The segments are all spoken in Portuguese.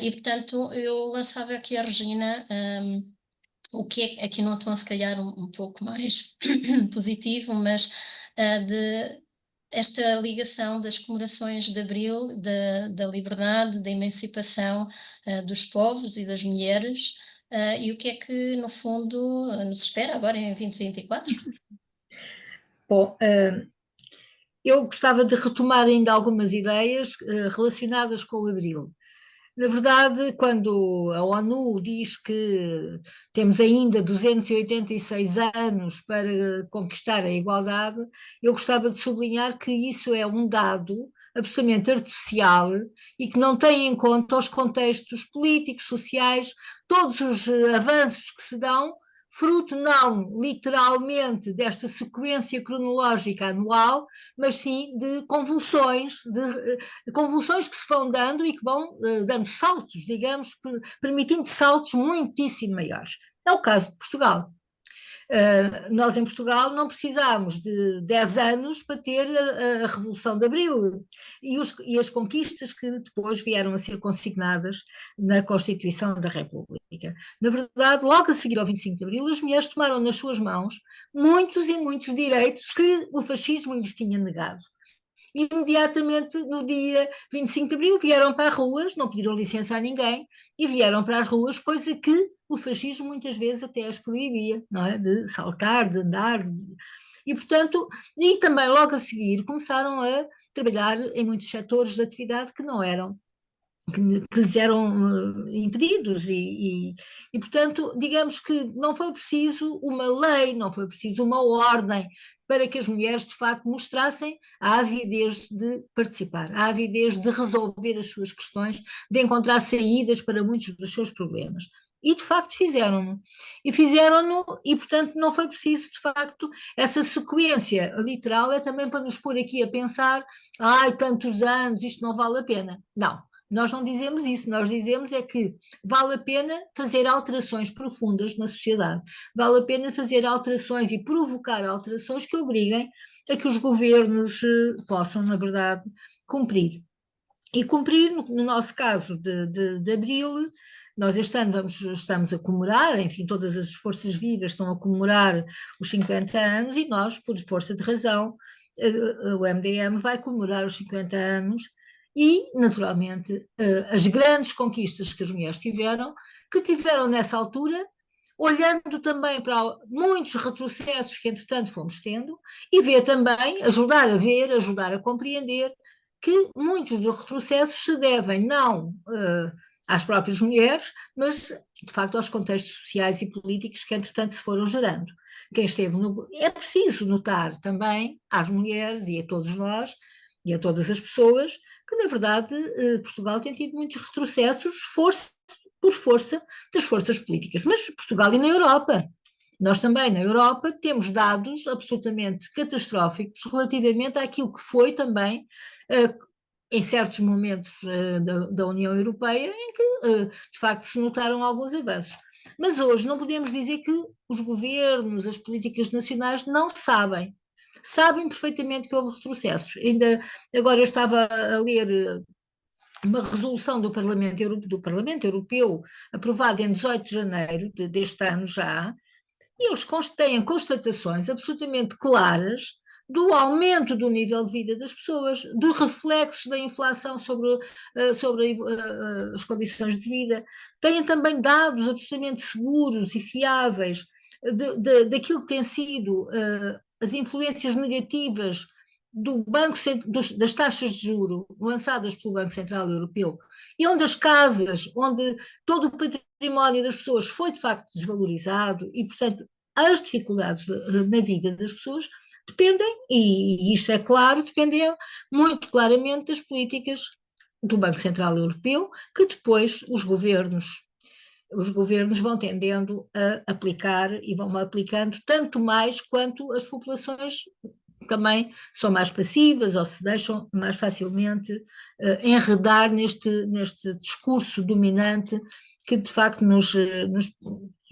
E portanto eu lançava aqui à Regina, o que é aqui num tom se calhar um pouco mais positivo, mas de esta ligação das comemorações de Abril, da liberdade, da emancipação dos povos e das mulheres, e o que é que, no fundo, nos espera agora em 2024? Bom, eu gostava de retomar ainda algumas ideias relacionadas com o Abril. Na verdade, quando a ONU diz que temos ainda 286 anos para conquistar a igualdade, eu gostava de sublinhar que isso é um dado absolutamente artificial e que não tem em conta os contextos políticos, sociais, todos os avanços que se dão, fruto não literalmente desta sequência cronológica anual, mas sim de convulsões que se vão dando e que vão dando saltos, digamos, permitindo saltos muitíssimo maiores. É o caso de Portugal. Nós em Portugal não precisámos de 10 anos para ter a Revolução de Abril e as conquistas que depois vieram a ser consignadas na Constituição da República. Na verdade, logo a seguir ao 25 de Abril, as mulheres tomaram nas suas mãos muitos e muitos direitos que o fascismo lhes tinha negado. Imediatamente no dia 25 de Abril vieram para as ruas, não pediram licença a ninguém, e vieram para as ruas, coisa que o fascismo muitas vezes até as proibia, não é? De saltar, de andar, e portanto, e também logo a seguir começaram a trabalhar em muitos setores de atividade que não eram que lhes eram impedidos portanto, digamos que não foi preciso uma lei, não foi preciso uma ordem para que as mulheres de facto mostrassem a avidez de participar, a avidez de resolver as suas questões, de encontrar saídas para muitos dos seus problemas. E de facto fizeram-no. E fizeram-no, e portanto não foi preciso, de facto, essa sequência literal é também para nos pôr aqui a pensar, ai, tantos anos, isto não vale a pena. Não, nós não dizemos isso, nós dizemos é que vale a pena fazer alterações profundas na sociedade, vale a pena fazer alterações e provocar alterações que obriguem a que os governos possam, na verdade, cumprir. E cumprir, no nosso caso de Abril, nós este ano estamos a comemorar, enfim, todas as forças vivas estão a comemorar os 50 anos e nós, por força de razão, o MDM vai comemorar os 50 anos e, naturalmente, as grandes conquistas que as mulheres tiveram, que tiveram nessa altura, olhando também para muitos retrocessos que, entretanto, fomos tendo, e ver também, ajudar a compreender que muitos dos retrocessos se devem não às próprias mulheres, mas de facto aos contextos sociais e políticos que entretanto se foram gerando. Quem esteve no... É preciso notar também às mulheres e a todos nós e a todas as pessoas que na verdade Portugal tem tido muitos retrocessos por força das forças políticas, mas Portugal e na Europa. Nós também, na Europa, temos dados absolutamente catastróficos relativamente àquilo que foi também, em certos momentos da União Europeia, em que, de facto, se notaram alguns avanços. Mas hoje não podemos dizer que os governos, as políticas nacionais não sabem. Sabem perfeitamente que houve retrocessos. Ainda agora eu estava a ler uma resolução do Parlamento Europeu aprovada em 18 de janeiro deste ano já, e eles têm constatações absolutamente claras do aumento do nível de vida das pessoas, dos reflexos da inflação sobre as condições de vida. Têm também dados absolutamente seguros e fiáveis daquilo que tem sido as influências negativas do banco, das taxas de juro lançadas pelo Banco Central Europeu, e onde as casas, onde todo o património das pessoas foi de facto desvalorizado e, portanto, as dificuldades na vida das pessoas dependem, e isto é claro, dependem muito claramente das políticas do Banco Central Europeu, que depois os governos vão tendendo a aplicar e vão aplicando tanto mais quanto as populações também são mais passivas ou se deixam mais facilmente enredar neste discurso dominante que de facto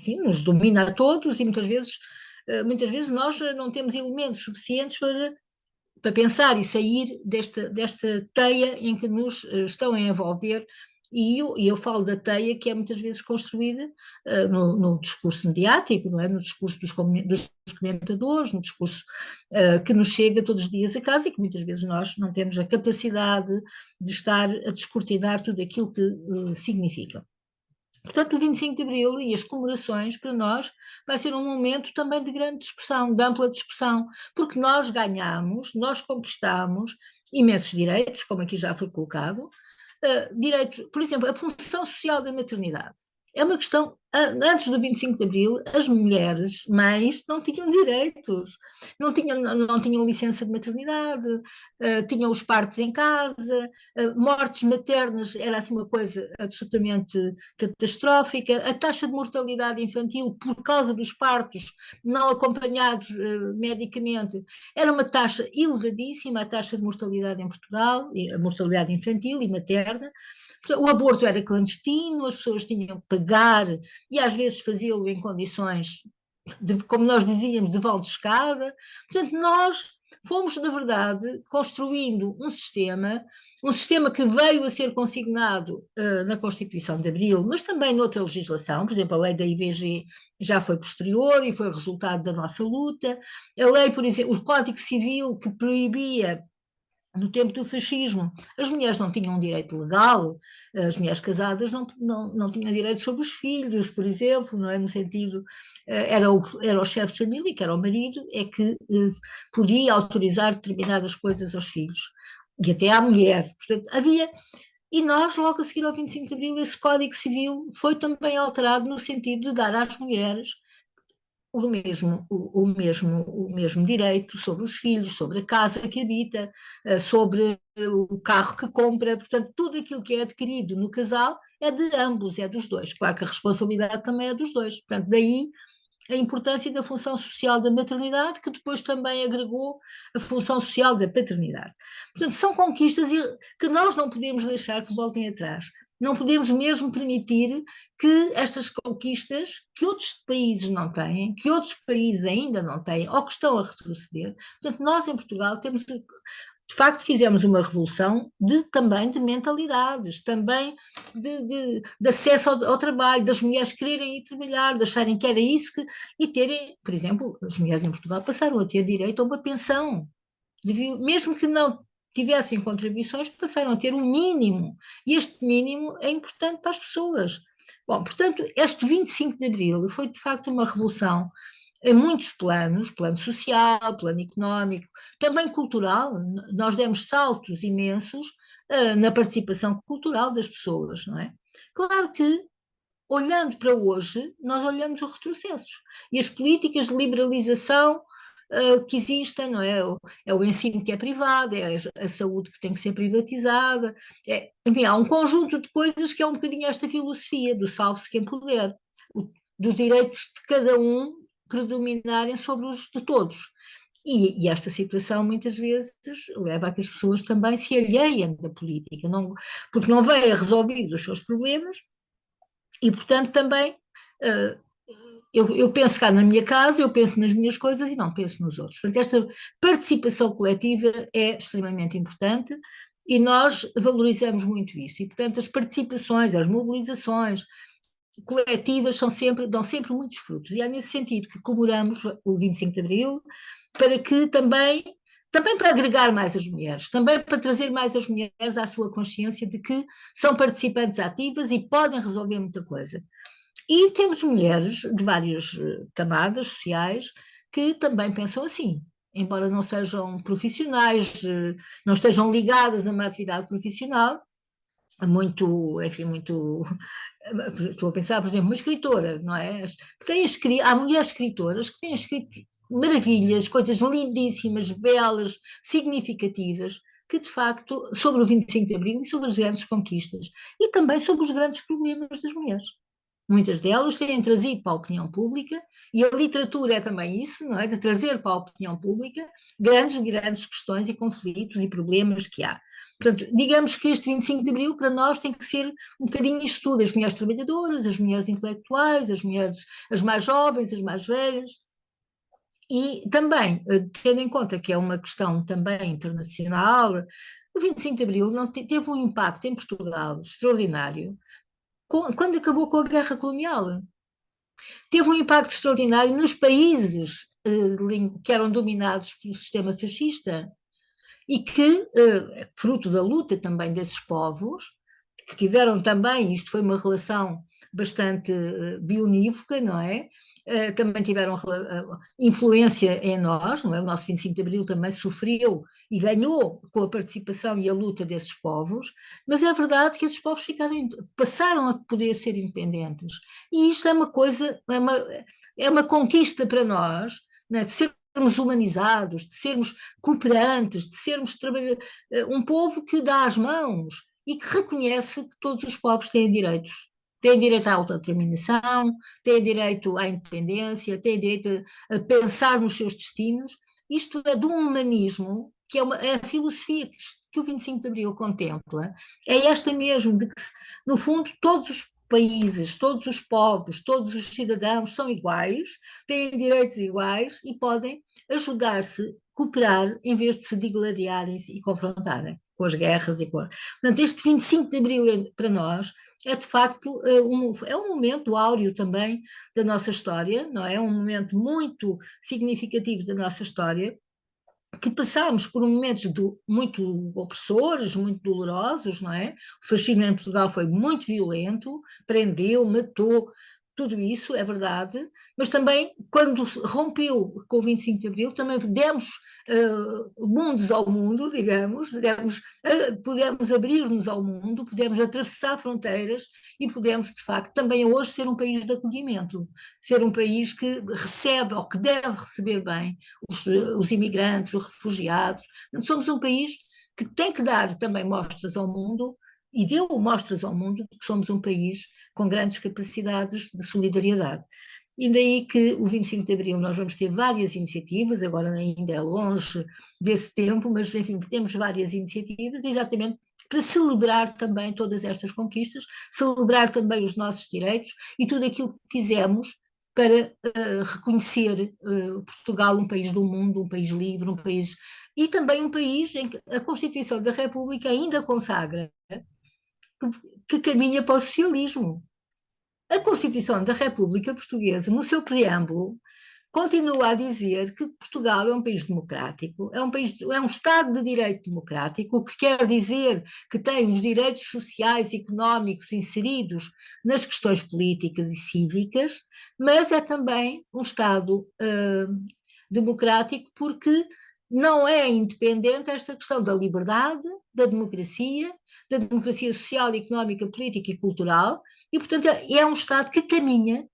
enfim, nos domina a todos e muitas vezes nós não temos elementos suficientes para pensar e sair desta teia em que nos estão a envolver E eu falo da teia que é muitas vezes construída no discurso mediático, não é? No discurso dos comentadores, no discurso que nos chega todos os dias a casa e que muitas vezes nós não temos a capacidade de estar a descortinar tudo aquilo que significa. Portanto, o 25 de Abril e as comemorações, para nós, vai ser um momento também de grande discussão, de ampla discussão, porque nós ganhamos, nós conquistamos imensos direitos, como aqui já foi colocado, direitos, por exemplo, a função social da maternidade. É uma questão, antes do 25 de Abril, as mulheres, mães, não tinham direitos, não tinham licença de maternidade, tinham os partos em casa, mortes maternas era assim uma coisa absolutamente catastrófica, a taxa de mortalidade infantil por causa dos partos não acompanhados medicamente era uma taxa elevadíssima, a taxa de mortalidade em Portugal, a mortalidade infantil e materna. O aborto era clandestino, as pessoas tinham que pagar e às vezes fazê-lo em condições, como nós dizíamos, de vale de escada. Portanto, nós fomos, na verdade, construindo um sistema que veio a ser consignado na Constituição de Abril, mas também noutra legislação, por exemplo, a lei da IVG já foi posterior e foi resultado da nossa luta. A lei, por exemplo, o Código Civil que proibia no tempo do fascismo, as mulheres não tinham um direito legal, as mulheres casadas não tinham direito sobre os filhos, por exemplo, não é? No sentido, era o chefe de família, que era o marido, é que podia autorizar determinadas coisas aos filhos, e até à mulher. Portanto, havia. E nós, logo a seguir ao 25 de Abril, esse Código Civil foi também alterado no sentido de dar às mulheres o mesmo direito sobre os filhos, sobre a casa que habita, sobre o carro que compra, portanto, tudo aquilo que é adquirido no casal é de ambos, é dos dois. Claro que a responsabilidade também é dos dois, portanto, daí a importância da função social da maternidade, que depois também agregou a função social da paternidade. Portanto, são conquistas que nós não podemos deixar que voltem atrás. Não podemos mesmo permitir que estas conquistas, que outros países não têm, que outros países ainda não têm, ou que estão a retroceder. Portanto, nós em Portugal temos de facto fizemos uma revolução também de mentalidades, também de acesso ao trabalho, das mulheres quererem ir trabalhar, de acharem que era isso e terem, por exemplo, as mulheres em Portugal passaram a ter direito a uma pensão, mesmo que não tivessem contribuições, passaram a ter um mínimo, e este mínimo é importante para as pessoas. Bom, portanto, este 25 de Abril foi de facto uma revolução em muitos planos, plano social, plano económico, também cultural. Nós demos saltos imensos na participação cultural das pessoas, não é? Claro que, olhando para hoje, nós olhamos o retrocesso. E as políticas de liberalização que existem, não é? É o ensino que é privado, é a saúde que tem que ser privatizada, enfim, há um conjunto de coisas que é um bocadinho esta filosofia do salve-se quem puder, dos direitos de cada um predominarem sobre os de todos. E esta situação muitas vezes leva a que as pessoas também se alheiem da política, porque não veem resolvidos os seus problemas e, portanto, também eu penso cá na minha casa, eu penso nas minhas coisas e não penso nos outros. Portanto, esta participação coletiva é extremamente importante e nós valorizamos muito isso. E, portanto, as participações, as mobilizações coletivas dão sempre muitos frutos. E é nesse sentido que comemoramos o 25 de Abril, para que também para agregar mais as mulheres, também para trazer mais as mulheres à sua consciência de que são participantes ativas e podem resolver muita coisa. E temos mulheres de várias camadas sociais que também pensam assim, embora não sejam profissionais, não estejam ligadas a uma atividade profissional, muito, enfim, muito. Estou a pensar, por exemplo, uma escritora, não é? Há mulheres escritoras que têm escrito maravilhas, coisas lindíssimas, belas, significativas, que de facto, sobre o 25 de Abril e sobre as grandes conquistas, e também sobre os grandes problemas das mulheres. Muitas delas têm trazido para a opinião pública, e a literatura é também isso, não é? De trazer para a opinião pública grandes, grandes questões e conflitos e problemas que há. Portanto, digamos que este 25 de Abril para nós tem que ser um bocadinho isto tudo, as mulheres trabalhadoras, as mulheres intelectuais, as mulheres, as mais jovens, as mais velhas, E também, tendo em conta que é uma questão também internacional, o 25 de Abril não teve um impacto em Portugal extraordinário quando acabou com a guerra colonial. Teve um impacto extraordinário nos países que eram dominados pelo sistema fascista e que, fruto da luta também desses povos, que tiveram também, isto foi uma relação bastante bionívoca, não é? Também tiveram influência em nós, não é? O nosso 25 de Abril também sofreu e ganhou com a participação e a luta desses povos, mas é verdade que esses povos passaram a poder ser independentes. E isto é uma coisa, é uma conquista para nós, não é? De sermos humanizados, de sermos cooperantes, de sermos um povo que dá as mãos e que reconhece que todos os povos têm direitos. Têm direito à autodeterminação, têm direito à independência, têm direito a pensar nos seus destinos. Isto é de um humanismo que é a filosofia que o 25 de Abril contempla, é esta mesmo, de que, no fundo, todos os países, todos os povos, todos os cidadãos são iguais, têm direitos iguais e podem ajudar-se, cooperar, em vez de se digladiarem e confrontarem com as guerras. Portanto, este 25 de Abril para nós é de facto é um momento áureo também da nossa história, não é? É um momento muito significativo da nossa história, que passámos por momentos muito opressores, muito dolorosos, não é? O fascismo em Portugal foi muito violento, prendeu, matou, tudo isso é verdade, mas também quando rompeu com o 25 de Abril, também demos mundos ao mundo, digamos, pudemos abrir-nos ao mundo, pudemos atravessar fronteiras e pudemos, de facto, também hoje ser um país de acolhimento, ser um país que recebe ou que deve receber bem os imigrantes, os refugiados. Somos um país que tem que dar também mostras ao mundo e deu mostras ao mundo de que somos um país com grandes capacidades de solidariedade. E daí que o 25 de Abril nós vamos ter várias iniciativas, agora ainda é longe desse tempo, mas enfim, temos várias iniciativas exatamente para celebrar também todas estas conquistas, celebrar também os nossos direitos e tudo aquilo que fizemos para reconhecer Portugal um país do mundo, um país livre, um país e também um país em que a Constituição da República ainda consagra que caminha para o socialismo. A Constituição da República Portuguesa, no seu preâmbulo, continua a dizer que Portugal é um país democrático, é um Estado de direito democrático, o que quer dizer que tem os direitos sociais e económicos inseridos nas questões políticas e cívicas, mas é também um Estado democrático porque não é independente esta questão da liberdade, da democracia social, económica, política e cultural, e, portanto, é um Estado que caminha,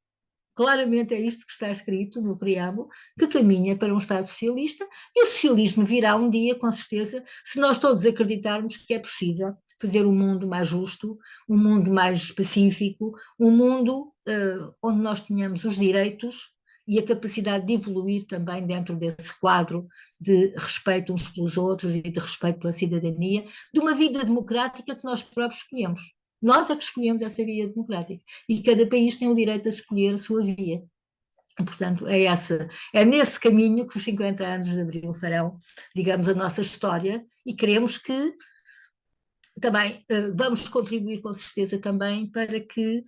claramente é isto que está escrito no preâmbulo, que caminha para um Estado socialista, e o socialismo virá um dia, com certeza, se nós todos acreditarmos que é possível fazer um mundo mais justo, um mundo mais pacífico, um mundo onde nós tenhamos os direitos e a capacidade de evoluir também dentro desse quadro de respeito uns pelos outros e de respeito pela cidadania, de uma vida democrática que nós próprios escolhemos. Nós é que escolhemos essa via democrática e cada país tem o direito a escolher a sua via. E, portanto, é nesse caminho que os 50 anos de Abril farão, digamos, a nossa história e queremos que também vamos contribuir com certeza também para que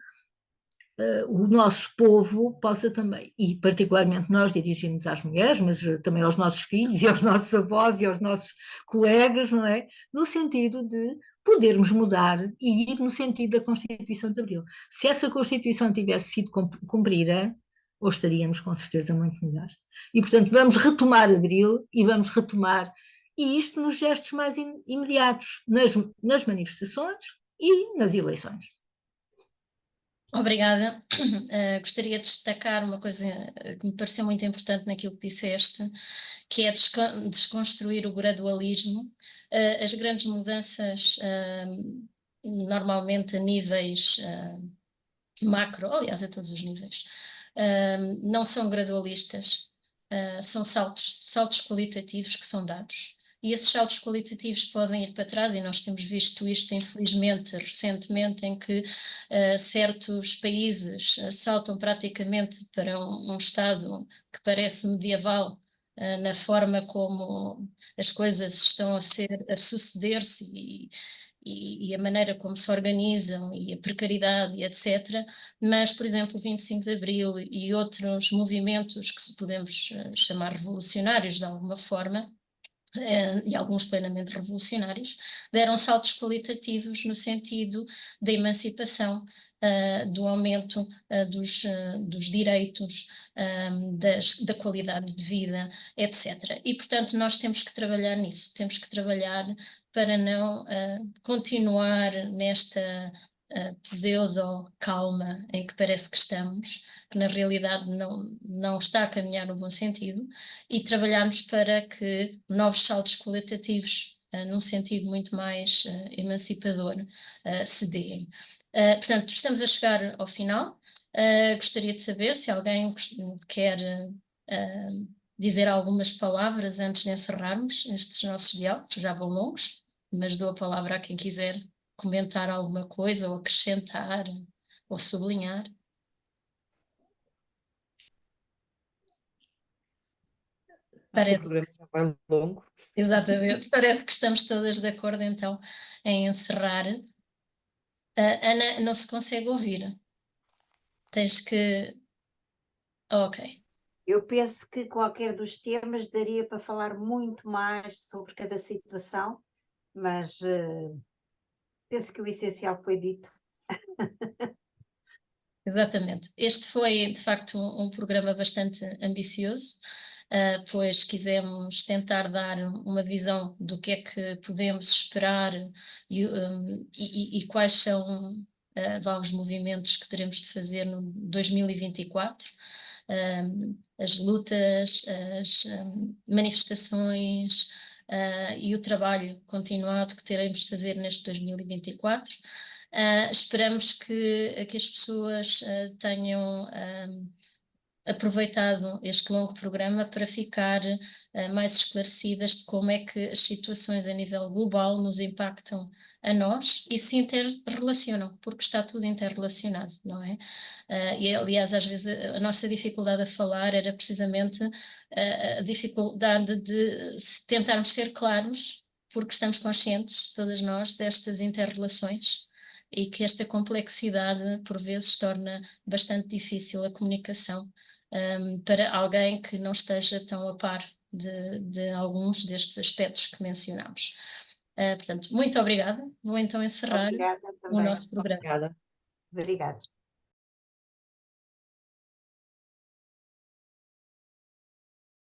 o nosso povo possa também, e particularmente nós dirigimos às mulheres, mas também aos nossos filhos e aos nossos avós e aos nossos colegas, não é? No sentido de podermos mudar e ir no sentido da Constituição de Abril. Se essa Constituição tivesse sido cumprida, hoje estaríamos com certeza muito melhores. E, portanto, vamos retomar Abril e vamos retomar, e isto nos gestos mais imediatos, nas manifestações e nas eleições. Obrigada. Gostaria de destacar uma coisa que me pareceu muito importante naquilo que disseste, que é desconstruir o gradualismo. As grandes mudanças, normalmente a níveis macro, aliás, a todos os níveis, não são gradualistas, são saltos qualitativos que são dados. e esses saltos qualitativos podem ir para trás, e nós temos visto isto, infelizmente, recentemente, em que certos países saltam praticamente para um estado que parece medieval, na forma como as coisas estão a suceder-se e a maneira como se organizam e a precariedade e etc. Mas, por exemplo, o 25 de Abril e outros movimentos que se podemos chamar revolucionários de alguma forma, e alguns plenamente revolucionários, deram saltos qualitativos no sentido da emancipação, do aumento dos direitos, da qualidade de vida, etc. E, portanto, nós temos que trabalhar nisso, temos que trabalhar para não continuar nesta pseudo-calma em que parece que estamos, que na realidade não está a caminhar no bom sentido, e trabalharmos para que novos saltos qualitativos, num sentido muito mais emancipador, se deem. Portanto, estamos a chegar ao final. Gostaria de saber se alguém quer dizer algumas palavras antes de encerrarmos estes nossos diálogos, já vão longos, mas dou a palavra a quem quiser comentar alguma coisa, ou acrescentar, ou sublinhar. Parece... O programa já vai longo. Exatamente, parece que estamos todas de acordo então em encerrar. Ana, não se consegue ouvir. Tens que... Ok. Eu penso que qualquer dos temas daria para falar muito mais sobre cada situação, mas penso que o essencial foi dito. Exatamente. Este foi, de facto, um programa bastante ambicioso, pois quisemos tentar dar uma visão do que é que podemos esperar e quais são os movimentos que teremos de fazer no 2024. As lutas, as manifestações e o trabalho continuado que teremos de fazer neste 2024. Esperamos que as pessoas tenham aproveitado este longo programa para ficar mais esclarecidas de como é que as situações a nível global nos impactam a nós e se interrelacionam, porque está tudo interrelacionado, não é? E aliás, às vezes a nossa dificuldade a falar era precisamente a dificuldade de tentarmos ser claros, porque estamos conscientes, todas nós, destas interrelações, e que esta complexidade, por vezes, torna bastante difícil a comunicação para alguém que não esteja tão a par de alguns destes aspectos que mencionamos. Portanto, muito obrigada. Vou então encerrar o nosso programa. Obrigada.